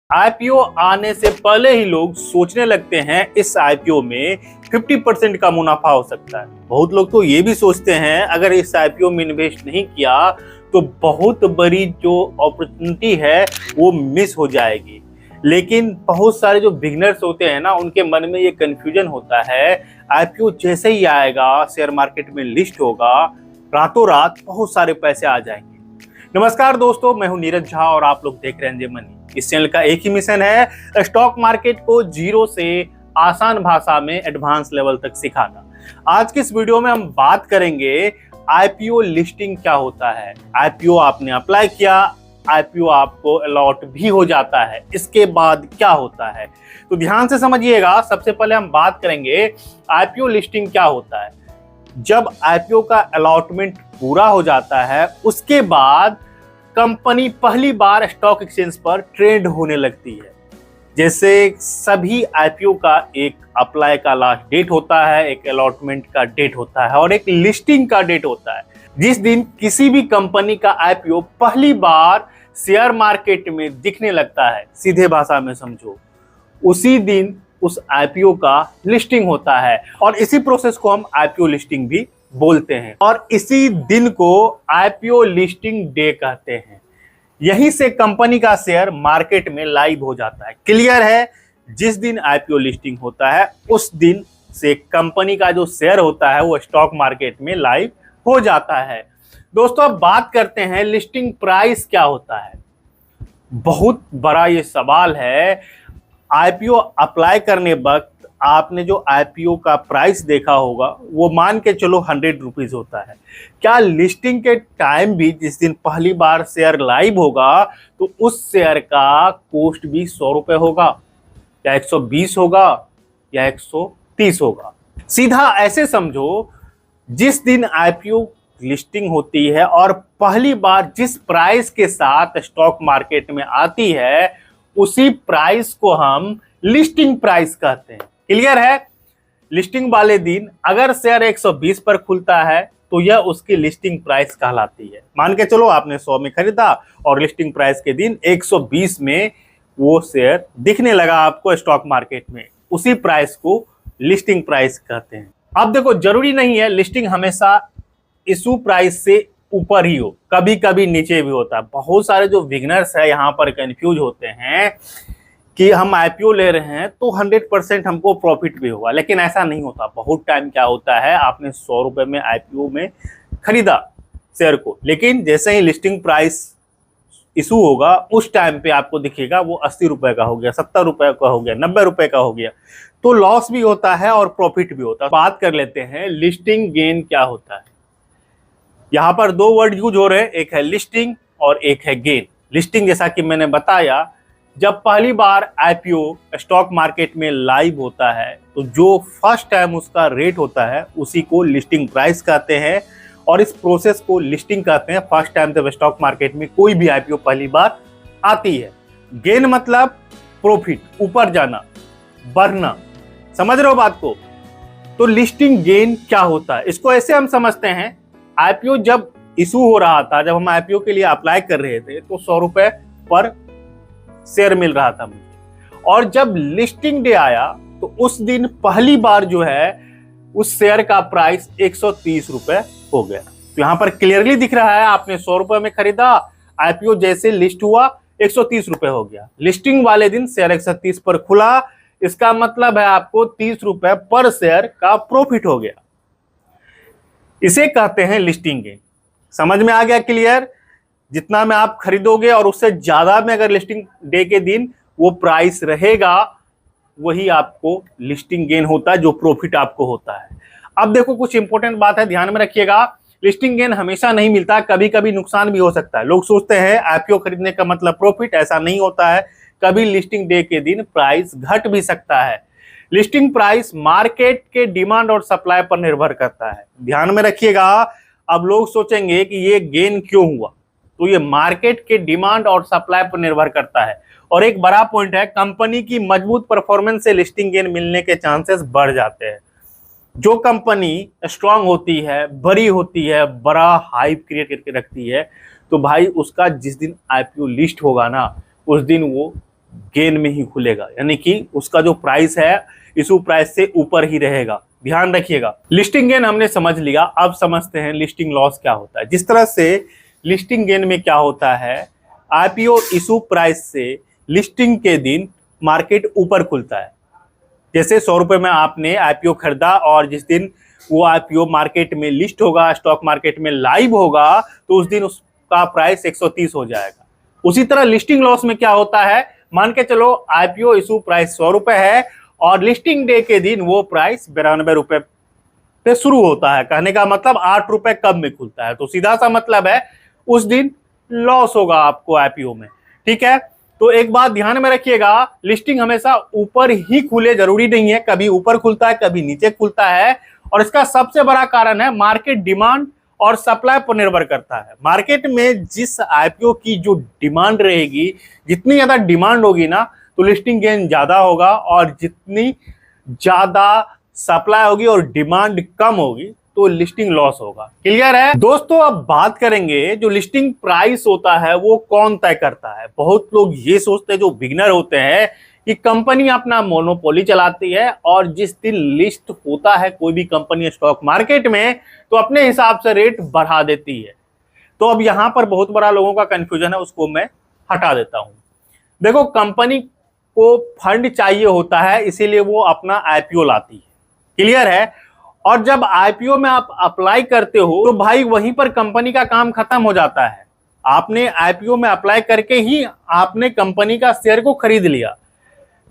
IPO आने से पहले ही लोग सोचने लगते हैं इस आईपीओ में 50% का मुनाफा हो सकता है। बहुत लोग तो ये भी सोचते हैं अगर इस आईपीओ में इन्वेस्ट नहीं किया तो बहुत बड़ी जो अपॉर्चुनिटी है वो मिस हो जाएगी। लेकिन बहुत सारे जो बिगिनर्स होते हैं ना, उनके मन में ये कंफ्यूजन होता है आईपीओ जैसे ही आएगा, शेयर मार्केट में लिस्ट होगा, रातों रात बहुत सारे पैसे आ जाएंगे। नमस्कार दोस्तों, मैं हूं नीरज झा और आप लोग देख रहे हैं जे मनी। इस चैनल का एक ही मिशन है, स्टॉक मार्केट को जीरो से आसान भाषा में एडवांस लेवल तक सिखाना। आज की इस वीडियो में हम बात करेंगे आईपीओ लिस्टिंग क्या होता है। आईपीओ आपने अप्लाई किया, आईपीओ आपको अलॉट भी हो जाता है, इसके बाद क्या होता है तो ध्यान से समझिएगा। सबसे पहले हम बात करेंगे आईपीओ लिस्टिंग क्या होता है। जब आईपीओ का अलॉटमेंट पूरा हो जाता है उसके बाद कंपनी पहली बार स्टॉक एक्सचेंज पर ट्रेड होने लगती है। जैसे सभी आईपीओ का एक अप्लाई का लास्ट डेट होता है, एक अलॉटमेंट का डेट होता है और एक लिस्टिंग का डेट होता है। जिस दिन किसी भी कंपनी का आईपीओ पहली बार शेयर मार्केट में दिखने लगता है, सीधे भाषा में समझो, उसी दिन उस आईपीओ का लिस्टिंग होता है और इसी प्रोसेस को हम आईपीओ लिस्टिंग भी बोलते हैं और इसी दिन को आईपीओ लिस्टिंग डे कहते हैं। यहीं से कंपनी का शेयर मार्केट में लाइव हो जाता है। क्लियर है? जिस दिन आईपीओ लिस्टिंग होता है उस दिन से कंपनी का जो शेयर होता है वो स्टॉक मार्केट में लाइव हो जाता है। दोस्तों, अब बात करते हैं लिस्टिंग प्राइस क्या होता है। बहुत बड़ा ये सवाल है। आईपीओ अप्लाई करने वक्त आपने जो आईपीओ का प्राइस देखा होगा वो मान के चलो 100 रुपीज होता है। क्या लिस्टिंग के टाइम भी, जिस दिन पहली बार शेयर लाइव होगा, तो उस शेयर का कॉस्ट भी 100 रुपए होगा या 120 होगा या 130 होगा? सीधा ऐसे समझो, जिस दिन आईपीओ लिस्टिंग होती है और पहली बार जिस प्राइस के साथ स्टॉक मार्केट में आती है उसी प्राइस को हम लिस्टिंग प्राइस कहते हैं। क्लियर है? लिस्टिंग वाले दिन अगर शेयर 120 पर खुलता है तो यह उसकी लिस्टिंग प्राइस कहलाती है। मान के चलो आपने 100 में खरीदा और लिस्टिंग प्राइस के दिन 120 में वो शेयर दिखने लगा आपको स्टॉक मार्केट में, उसी प्राइस को लिस्टिंग प्राइस कहते हैं। अब देखो, जरूरी नहीं है लिस्टिंग हमेशा इशू प्राइस से ऊपर ही हो, कभी कभी नीचे भी होता है। बहुत सारे जो बिगिनर्स है यहाँ पर कंफ्यूज होते हैं कि हम आईपीओ ले रहे हैं तो 100% हमको प्रॉफिट भी होगा, लेकिन ऐसा नहीं होता। बहुत टाइम क्या होता है, आपने 100 रुपए में आईपीओ में खरीदा शेयर को, लेकिन जैसे ही लिस्टिंग प्राइस इशू होगा उस टाइम पे आपको दिखेगा वो 80 रुपए का हो गया, 70 रुपए का हो गया, 90 रुपए का हो गया। तो लॉस भी होता है और प्रॉफिट भी होता है। बात कर लेते हैं लिस्टिंग गेन क्या होता है। यहाँ पर दो वर्ड यूज हो रहे हैं, एक है लिस्टिंग और एक है गेन। लिस्टिंग जैसा कि मैंने बताया, जब पहली बार आईपीओ स्टॉक मार्केट में लाइव होता है तो जो फर्स्ट टाइम उसका रेट होता है उसी को लिस्टिंग प्राइस कहते हैं और इस प्रोसेस को लिस्टिंग कहते हैं। फर्स्ट टाइम जब स्टॉक मार्केट में कोई भी आईपीओ पहली बार आती है। गेन मतलब प्रॉफिट, ऊपर जाना, बढ़ना। समझ रहे हो बात को? तो लिस्टिंग गेन क्या होता है, इसको ऐसे हम समझते हैं। आईपीओ जब इशू हो रहा था, जब हम आईपीओ के लिए अप्लाई कर रहे थे तो 100 रुपए पर शेयर मिल रहा था मुझे, और जब लिस्टिंग डे आया तो उस दिन पहली बार जो है उस शेयर का प्राइस 130 रुपए हो गया। तो यहाँ पर क्लियरली दिख रहा है, आपने 100 रुपए में खरीदा, आईपीओ जैसे लिस्ट हुआ 130 रुपए हो गया। लिस्टिंग वाले दिन शेयर 130 पर खुला, इसका मतलब है आपको 30 रुपए पर शेयर का प्रॉफिट हो गया। इसे कहते हैं लिस्टिंग गेन। समझ में आ गया? क्लियर? जितना में आप खरीदोगे और उससे ज्यादा में अगर लिस्टिंग डे के दिन वो प्राइस रहेगा, वही आपको लिस्टिंग गेन होता है, जो प्रॉफिट आपको होता है। अब देखो, कुछ इंपॉर्टेंट बात है, ध्यान में रखिएगा। लिस्टिंग गेन हमेशा नहीं मिलता, कभी कभी नुकसान भी हो सकता है। लोग सोचते हैं आईपीओ खरीदने का मतलब प्रॉफिट, ऐसा नहीं होता है। कभी लिस्टिंग डे के दिन प्राइस घट भी सकता है। लिस्टिंग प्राइस मार्केट के डिमांड और सप्लाई पर निर्भर करता है, ध्यान में रखिएगा। अब लोग सोचेंगे कि ये गेन क्यों हुआ, तो ये मार्केट के डिमांड और सप्लाई पर निर्भर करता है। और एक बड़ा पॉइंट है, कंपनी की मजबूत परफॉर्मेंस से लिस्टिंग गेन मिलने के चांसेस बढ़ जाते हैं। जो कंपनी स्ट्रांग होती है, बड़ी होती है, बड़ा हाइप क्रिएट करके रखती है, तो भाई उसका जिस दिन आईपीओ लिस्ट होगा ना, उस दिन वो गेन में ही खुलेगा, यानी कि उसका जो प्राइस है इशू प्राइस से ऊपर ही रहेगा। ध्यान रखिएगा। लिस्टिंग गेन हमने समझ लिया, अब समझते हैं लिस्टिंग लॉस क्या होता है। जिस तरह से लिस्टिंग गेन में क्या होता है, आईपीओ इशू प्राइस से लिस्टिंग के दिन मार्केट ऊपर खुलता है। जैसे 100 रुपए में आपने आईपीओ खरीदा और जिस दिन वो आईपीओ मार्केट में लिस्ट होगा, स्टॉक मार्केट में लाइव होगा, तो उस दिन उसका प्राइस 130 हो जाएगा। उसी तरह लिस्टिंग लॉस में क्या होता है, मान के चलो आईपीओ इशू प्राइस 100 रुपए है और लिस्टिंग डे के दिन वो प्राइस 92 रुपए पे शुरू होता है। कहने का मतलब 8 रुपए कम में खुलता है, तो सीधा सा मतलब है उस दिन लॉस होगा आपको आईपीओ में। ठीक है, तो एक बात ध्यान में रखिएगा, लिस्टिंग हमेशा ऊपर ही खुले जरूरी नहीं है, कभी ऊपर खुलता है कभी नीचे खुलता है। और इसका सबसे बड़ा कारण है मार्केट डिमांड और सप्लाई पर निर्भर करता है। मार्केट में जिस आईपीओ की जो डिमांड रहेगी, जितनी ज्यादा डिमांड होगी ना तो लिस्टिंग गेन ज्यादा होगा, और जितनी ज्यादा सप्लाई होगी और डिमांड कम होगी तो लिस्टिंग लॉस होगा। क्लियर है दोस्तों। अब बात करेंगे जो लिस्टिंग प्राइस होता है वो कौन तय करता है। बहुत लोग ये सोचते हैं, जो बिगनर होते हैं, कि कंपनी अपना मोनोपोली चलाती है और जिस दिन लिस्ट होता है कोई भी कंपनी स्टॉक मार्केट में तो अपने हिसाब से रेट बढ़ा देती है। तो अब यहां पर बहुत बड़ा लोगों का कंफ्यूजन है, उसको मैं हटा देता हूं। देखो, कंपनी को फंड चाहिए होता है, इसीलिए वो अपना आईपीओ लाती है। क्लियर है। और जब आईपीओ में आप अप्लाई करते हो तो भाई वहीं पर कंपनी का काम खत्म हो जाता है। आपने आईपीओ में अप्लाई करके ही आपने कंपनी का शेयर को खरीद लिया।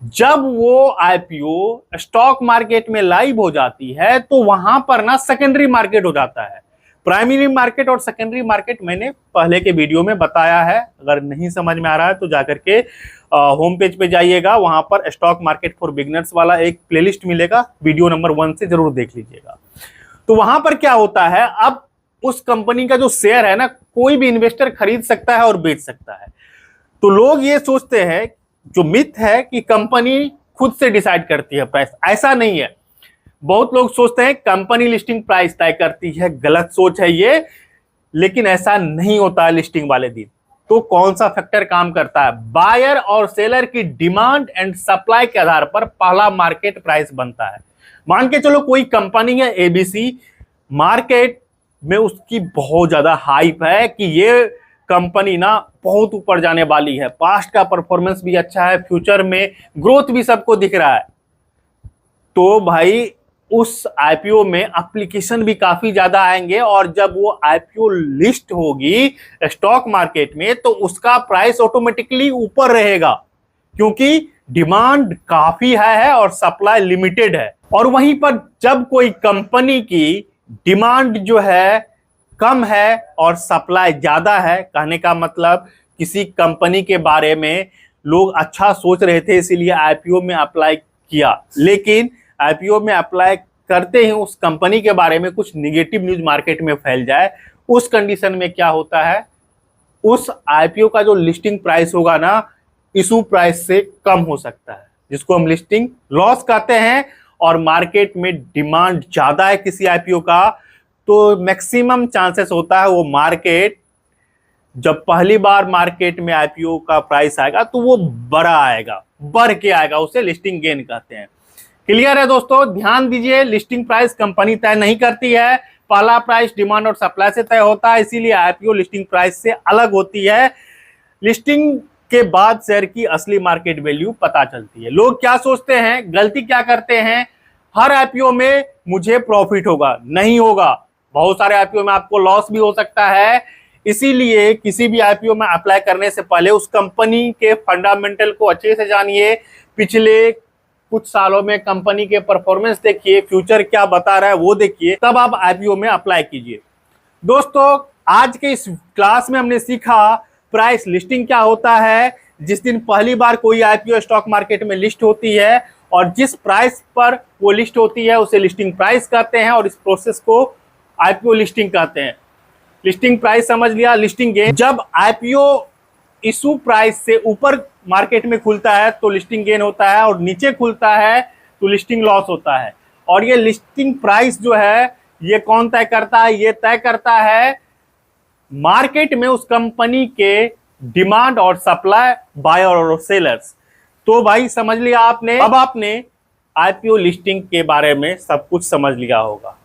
जब वो आईपीओ स्टॉक मार्केट में लाइव हो जाती है तो वहां पर ना सेकेंडरी मार्केट हो जाता है। प्राइमरी मार्केट और सेकेंडरी मार्केट मैंने पहले के वीडियो में बताया है, अगर नहीं समझ में आ रहा है तो जाकर के होम पेज पे जाइएगा, वहां पर स्टॉक मार्केट फॉर बिगनर्स वाला एक प्लेलिस्ट मिलेगा, वीडियो नंबर 1 से जरूर देख लीजिएगा। तो वहां पर क्या होता है, अब उस कंपनी का जो शेयर है ना, कोई भी इन्वेस्टर खरीद सकता है और बेच सकता है। तो लोग ये सोचते हैं, जो मिथ है कि कंपनी खुद से डिसाइड करती है प्राइस, ऐसा नहीं है। बहुत लोग सोचते हैं कंपनी लिस्टिंग प्राइस तय करती है, गलत सोच है ये, लेकिन ऐसा नहीं होता है लिस्टिंग वाले दिन। तो कौन सा फैक्टर काम करता है, बायर और सेलर की डिमांड एंड सप्लाई के आधार पर पहला मार्केट प्राइस बनता है। मान के चलो कोई कंपनी है एबीसी, मार्केट में उसकी बहुत ज्यादा हाइप है कि ये कंपनी ना बहुत ऊपर जाने वाली है, पास्ट का परफॉर्मेंस भी अच्छा है, फ्यूचर में ग्रोथ भी सबको दिख रहा है। तो भाई उस आईपीओ में एप्लीकेशन भी काफी ज्यादा आएंगे, और जब वो आईपीओ लिस्ट होगी स्टॉक मार्केट में तो उसका प्राइस ऑटोमेटिकली ऊपर रहेगा, क्योंकि डिमांड काफी है और सप्लाई लिमिटेड है। और वहीं पर जब कोई कंपनी की डिमांड जो है कम है और सप्लाई ज्यादा है, कहने का मतलब किसी कंपनी के बारे में लोग अच्छा सोच रहे थे इसीलिए आईपीओ में अप्लाई किया, लेकिन आईपीओ में अप्लाई करते ही उस कंपनी के बारे में कुछ निगेटिव न्यूज मार्केट में फैल जाए, उस कंडीशन में क्या होता है, उस आईपीओ का जो लिस्टिंग प्राइस होगा ना इशू प्राइस से कम हो सकता है, जिसको हम लिस्टिंग लॉस कहते हैं। और मार्केट में डिमांड ज्यादा है किसी आईपीओ का तो मैक्सिमम चांसेस होता है वो मार्केट, जब पहली बार मार्केट में आईपीओ का प्राइस आएगा तो वो बड़ा आएगा, बढ़ के आएगा, उसे लिस्टिंग गेन कहते हैं। क्लियर है दोस्तों। ध्यान दीजिए, लिस्टिंग प्राइस कंपनी तय नहीं करती है, पहला प्राइस डिमांड और सप्लाई से तय होता है, इसीलिए आईपीओ लिस्टिंग प्राइस से अलग होती है। लिस्टिंग के बाद शेयर की असली मार्केट वैल्यू पता चलती है। लोग क्या सोचते हैं, गलती क्या करते हैं, हर आईपीओ में मुझे प्रॉफिट होगा, नहीं होगा। बहुत सारे आईपीओ में आपको लॉस भी हो सकता है, इसीलिए किसी भी आईपीओ में अप्लाई करने से पहले उस कंपनी के फंडामेंटल को अच्छे से जानिए, पिछले कुछ सालों में कंपनी के परफॉर्मेंस देखिए, फ्यूचर क्या बता रहा है वो देखिए, तब आप आईपीओ में अप्लाई कीजिए। दोस्तों, आज के इस क्लास में हमने सीखा प्राइस लिस्टिंग क्या होता है, जिस दिन पहली बार कोई आईपीओ स्टॉक मार्केट में लिस्ट होती है और जिस प्राइस पर वो लिस्ट होती है उसे लिस्टिंग प्राइस कहते हैं, और इस प्रोसेस को आईपीओ लिस्टिंग कहते हैं। लिस्टिंग प्राइस समझ लिया, लिस्टिंग गेन, जब आईपीओ इशू प्राइस से ऊपर मार्केट में खुलता है तो लिस्टिंग गेन होता है, और नीचे खुलता है तो लिस्टिंग लॉस होता है। और ये लिस्टिंग प्राइस जो है ये कौन तय करता है, ये तय करता है मार्केट में उस कंपनी के डिमांड और सप्लाई, बायर और सेलर्स। तो भाई समझ लिया आपने, अब आपने आईपीओ लिस्टिंग के बारे में सब कुछ समझ लिया होगा।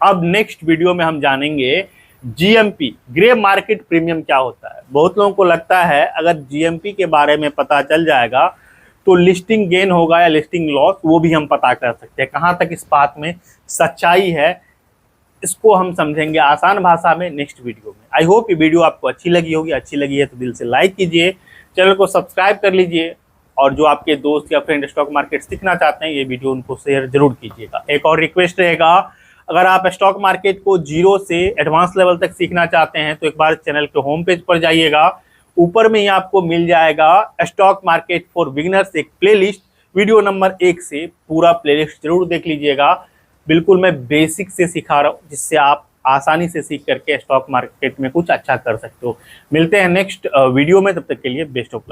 अब नेक्स्ट वीडियो में हम जानेंगे जीएमपी, ग्रे मार्केट प्रीमियम क्या होता है। बहुत लोगों को लगता है अगर जीएमपी के बारे में पता चल जाएगा तो लिस्टिंग गेन होगा या लिस्टिंग लॉस, वो भी हम पता कर सकते हैं। कहां तक इस बात में सच्चाई है, इसको हम समझेंगे आसान भाषा में नेक्स्ट वीडियो में। आई होप ये वीडियो आपको अच्छी लगी होगी। अच्छी लगी है तो दिल से लाइक कीजिए, चैनल को सब्सक्राइब कर लीजिए, और जो आपके दोस्त या फ्रेंड स्टॉक मार्केट सीखना चाहते हैं ये वीडियो उनको शेयर जरूर कीजिएगा। एक और रिक्वेस्ट रहेगा, अगर आप स्टॉक मार्केट को जीरो से एडवांस लेवल तक सीखना चाहते हैं तो एक बार चैनल के होम पेज पर जाइएगा, ऊपर में ही आपको मिल जाएगा स्टॉक मार्केट फॉर बिगिनर्स एक प्लेलिस्ट, वीडियो नंबर 1 से पूरा प्लेलिस्ट जरूर देख लीजिएगा। बिल्कुल मैं बेसिक से सिखा रहा हूँ जिससे आप आसानी से सीख करके स्टॉक मार्केट में कुछ अच्छा कर सकते हो। मिलते हैं नेक्स्ट वीडियो में, तब तक के लिए बेस्ट ऑफ लक।